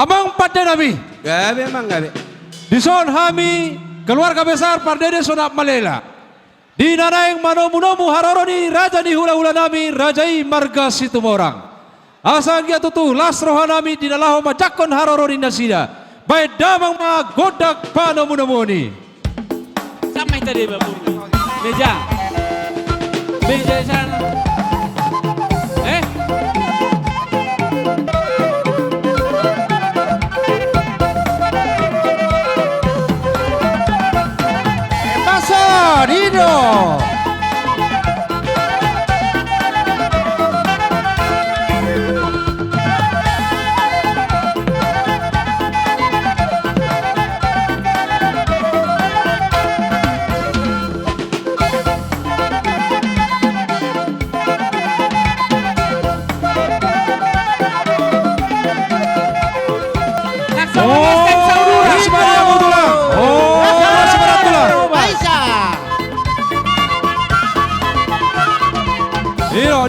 Amang pada nami. Gabi mang gabi. Dison kami keluarga besar Pardede Sonap Malela. Di nanaing manomu-nomu haroroni raja ni hula-hula nami Rajai Marga Situmorang. Asal dia tutu las roha nami di nalaho majakon haroroni nasida. Baik damang mga godak panomu-nomu ni. Sampai tadi Bapak. Meja. Meja sana. Dino.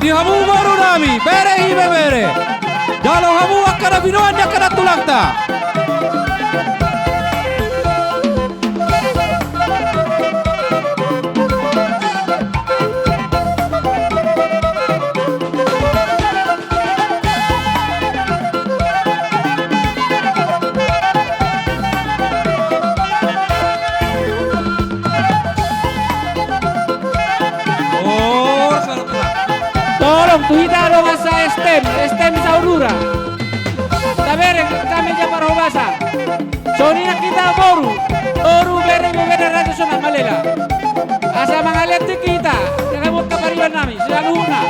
Di hamu baru nami, bere hibe bere. Jalo hamu akana binoan yakana tulakta. Tuhita lo masa STEM Saurura. Tabere kami ja parobasa. Sonina kita boru bere raja Sonap Malela. Asa mangaleti kita, nakabot kapariwan namin, sila luna.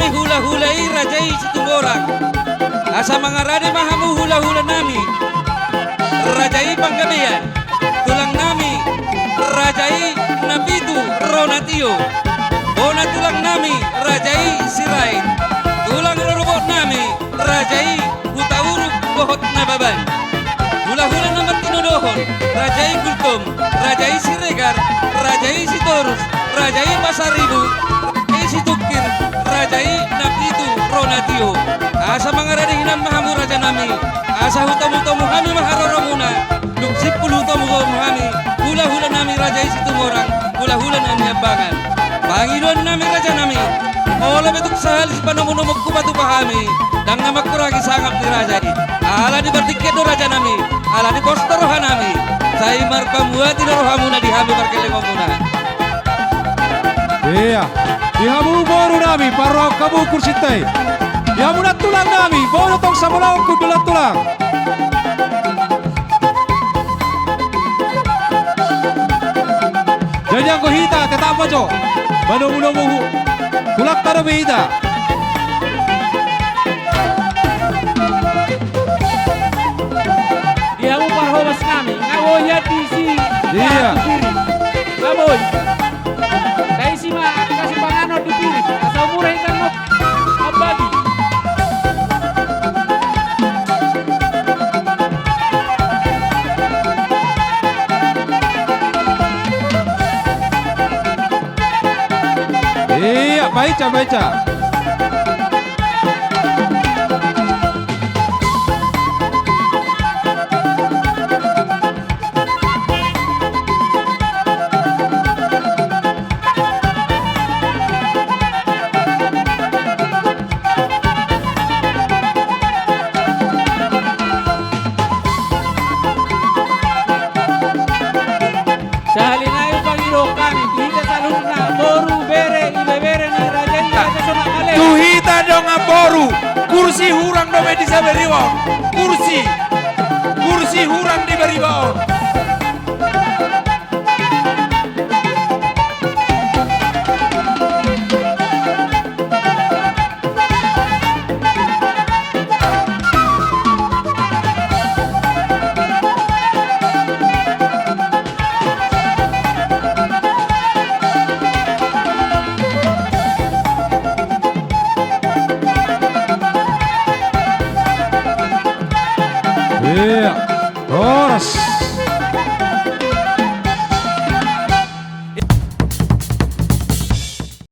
Hula-hulai Rajai Situmorang. Asa mga rade mahamu hula-hula nami. Rajai Panggabean. Tulang nami Rajai Nabitu Ronatio. Bona tulang nami Rajai Sirain. Tulang robot nami Rajai Hutauruk Bohot Nababan. Hula-hula naman tinudohon Rajai Gultom, Rajai Siregar, Rajai Sitorus, Rajai Pasaribu, Rajai Situkir, Rajai Nabitu Ronatio. Asa mga radihinan mahamu raja nami. Asa hutamu-tamu kami maharoromuna. Luksip pulutamu kami. Hula-hula nami Rajai Situmorang. Hula-hula nami abangan. Panginoon nami raja nami. Ola betuk sahalis panamunumog kumatu pahami. Dang namakkuragi sangap ni Rajai. Ala di bertikedo raja nami. Ala di postorohan nami. Saya marpamuati rohamuna di hami barkelengomuna. Iya, di hamu baru nami parok kamu kursitai. Di hamu na tulang nami, baru tong samulaw kudulan tulang. Jangan ko hita, tetap aja. Manu-manu tulak taruh hita. Dia mau parhomas kami, ngawoy ya di si. Iya. Ngawoy. Baca. Sa halinayo Panginoon kami, tuhita sa luna, boru, bere, ibebere ni Raja Raja Sona Malaya. Tuhita dong aboru, kursi hurang dome di saberiwaon. Kursi hurang di beriwaon. Iya. Oras.